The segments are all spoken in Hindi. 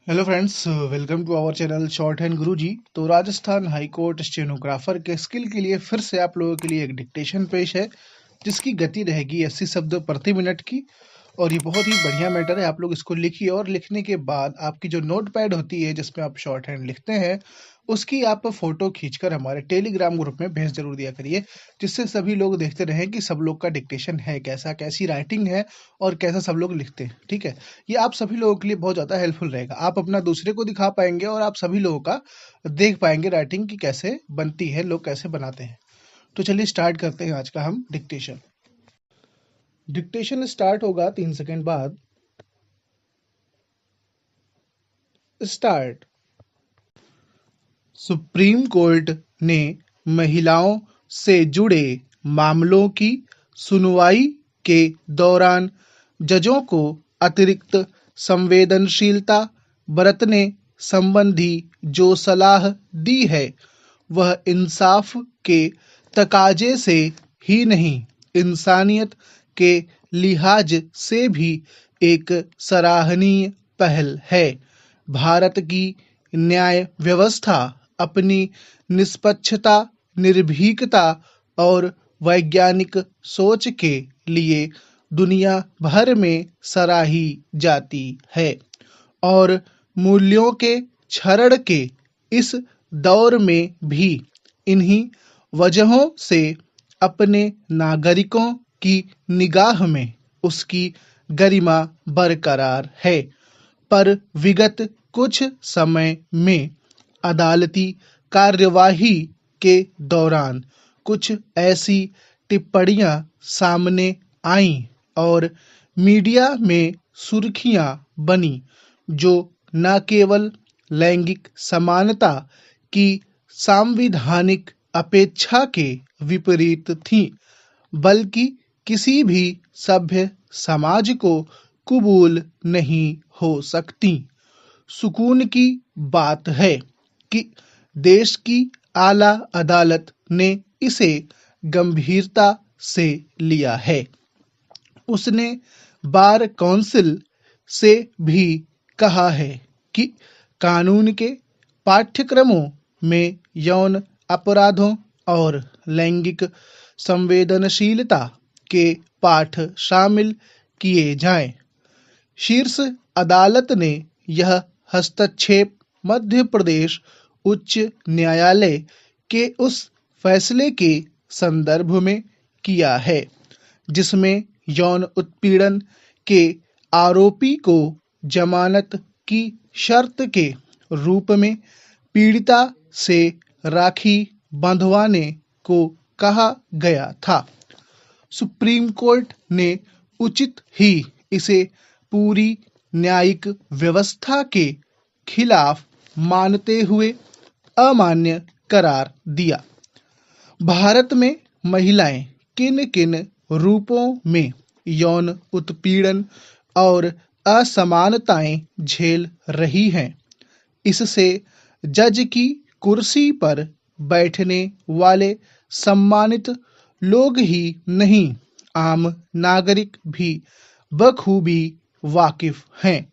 Hello friends, welcome to our channel short hand Guruji. तो राजस्थान हाई कोर्ट स्टेनोग्राफर के स्किल के लिए फिर से आप लोगों के लिए एक डिक्टेशन पेश है, जिसकी गति रहेगी 80 शब्द प्रति मिनट की। और ये बहुत ही बढ़िया मैटर है। आप लोग इसको लिखिए और लिखने के बाद आपकी जो नोट पैड होती है जिसमें आप शॉर्ट हैंड लिखते हैं, उसकी आप फोटो खींचकर हमारे टेलीग्राम ग्रुप में भेज जरूर दिया करिए, जिससे सभी लोग देखते रहें कि सब लोग का डिक्टेशन है कैसा, कैसी राइटिंग है और कैसा सब लोग लिखते हैं। ठीक है, ये आप सभी लोगों के लिए बहुत ज़्यादा हेल्पफुल रहेगा। आप अपना दूसरे को दिखा पाएंगे और आप सभी लोगों का देख पाएंगे राइटिंग की कैसे बनती है, लोग कैसे बनाते हैं। तो चलिए स्टार्ट करते हैं आज का हम डिक्टेशन। डिक्टेशन स्टार्ट होगा 3 सेकंड बाद। स्टार्ट। सुप्रीम कोर्ट ने महिलाओं से जुड़े मामलों की सुनवाई के दौरान जजों को अतिरिक्त संवेदनशीलता बरतने संबंधी जो सलाह दी है, वह इंसाफ के तकाजे से ही नहीं, इंसानियत के लिहाज से भी एक सराहनीय पहल है। भारत की न्याय व्यवस्था अपनी निष्पक्षता, निर्भीकता और वैज्ञानिक सोच के लिए दुनिया भर में सराही जाती है और मूल्यों के क्षरण के इस दौर में भी इन्हीं वजहों से अपने नागरिकों की निगाह में उसकी गरिमा बरकरार है। पर विगत कुछ समय में अदालती कार्यवाही के दौरान कुछ ऐसी टिप्पणियां सामने आईं और मीडिया में सुर्खियां बनी, जो न केवल लैंगिक समानता की सांविधानिक अपेक्षा के विपरीत थीं, बल्कि किसी भी सभ्य समाज को कबूल नहीं हो सकती। सुकून की बात है कि देश की आला अदालत ने इसे गंभीरता से लिया है। उसने बार काउंसिल से भी कहा है कि कानून के पाठ्यक्रमों में यौन अपराधों और लैंगिक संवेदनशीलता के पाठ शामिल किए जाएं। शीर्ष अदालत ने यह हस्तक्षेप मध्य प्रदेश उच्च न्यायालय के उस फैसले के संदर्भ में किया है जिसमें यौन उत्पीड़न के आरोपी को जमानत की शर्त के रूप में पीड़िता से राखी बंधवाने को कहा गया था। सुप्रीम कोर्ट ने उचित ही इसे पूरी न्यायिक व्यवस्था के खिलाफ मानते हुए अमान्य करार दिया। भारत में महिलाएं किन किन रूपों में यौन उत्पीड़न और असमानताएं झेल रही हैं, इससे जज की कुर्सी पर बैठने वाले सम्मानित लोग ही नहीं, आम नागरिक भी बखूबी वाकिफ हैं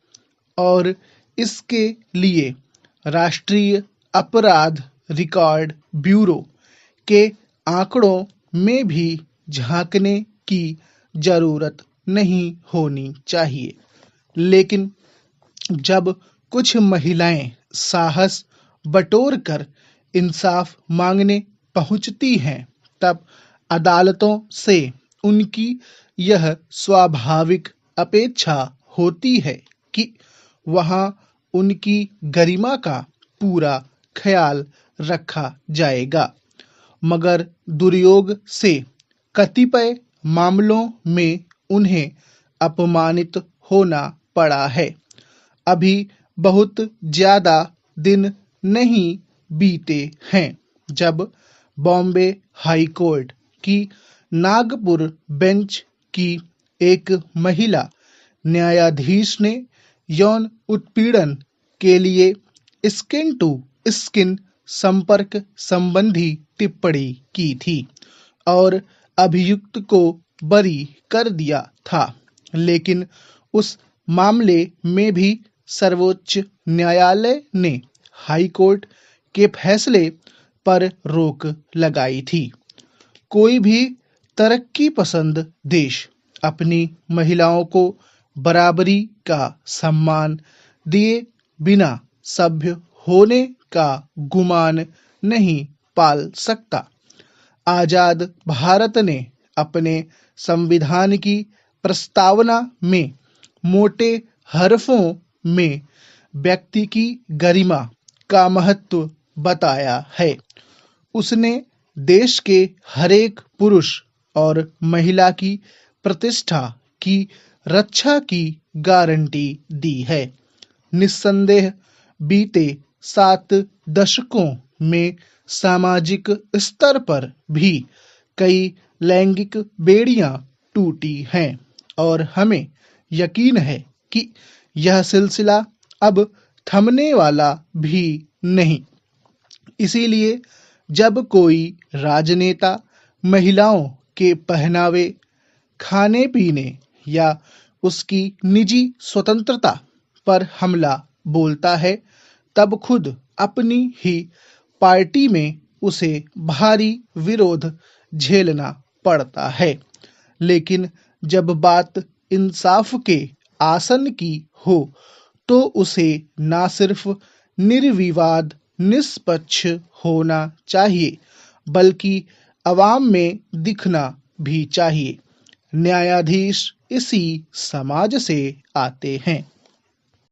और इसके लिए राष्ट्रीय अपराध रिकॉर्ड ब्यूरो के आंकड़ों में भी झांकने की जरूरत नहीं होनी चाहिए। लेकिन जब कुछ महिलाएं साहस बटोर कर इंसाफ मांगने पहुंचती हैं, तब अदालतों से उनकी यह स्वाभाविक अपेक्षा होती है कि वहां उनकी गरिमा का पूरा ख्याल रखा जाएगा। मगर दुर्योग से कतिपय मामलों में उन्हें अपमानित होना पड़ा है। अभी बहुत ज्यादा दिन नहीं बीते हैं जब बॉम्बे हाई कोर्ट की नागपुर बेंच की एक महिला न्यायाधीश ने यौन उत्पीड़न के लिए स्किन टू स्किन संपर्क संबंधी टिप्पणी की थी और अभियुक्त को बरी कर दिया था। लेकिन उस मामले में भी सर्वोच्च न्यायालय ने हाई कोर्ट के फैसले पर रोक लगाई थी। कोई भी तरक्की पसंद देश अपनी महिलाओं को बराबरी का सम्मान दिए बिना सभ्य होने का गुमान नहीं पाल सकता। आजाद भारत ने अपने संविधान की प्रस्तावना में मोटे हरफों में व्यक्ति की गरिमा का महत्व बताया है। उसने देश के हरेक पुरुष और महिला की प्रतिष्ठा की रक्षा की गारंटी दी है। निस्संदेह बीते 7 दशकों में सामाजिक स्तर पर भी कई लैंगिक बेड़ियां टूटी हैं और हमें यकीन है कि यह सिलसिला अब थमने वाला भी नहीं। इसीलिए जब कोई राजनेता महिलाओं के पहनावे, खाने पीने या उसकी निजी स्वतंत्रता पर हमला बोलता है, तब खुद अपनी ही पार्टी में उसे भारी विरोध झेलना पड़ता है। लेकिन जब बात इंसाफ के आसन की हो तो उसे ना सिर्फ निर्विवाद निष्पक्ष होना चाहिए बल्कि अवाम में दिखना भी चाहिए। न्यायाधीश इसी समाज से आते हैं।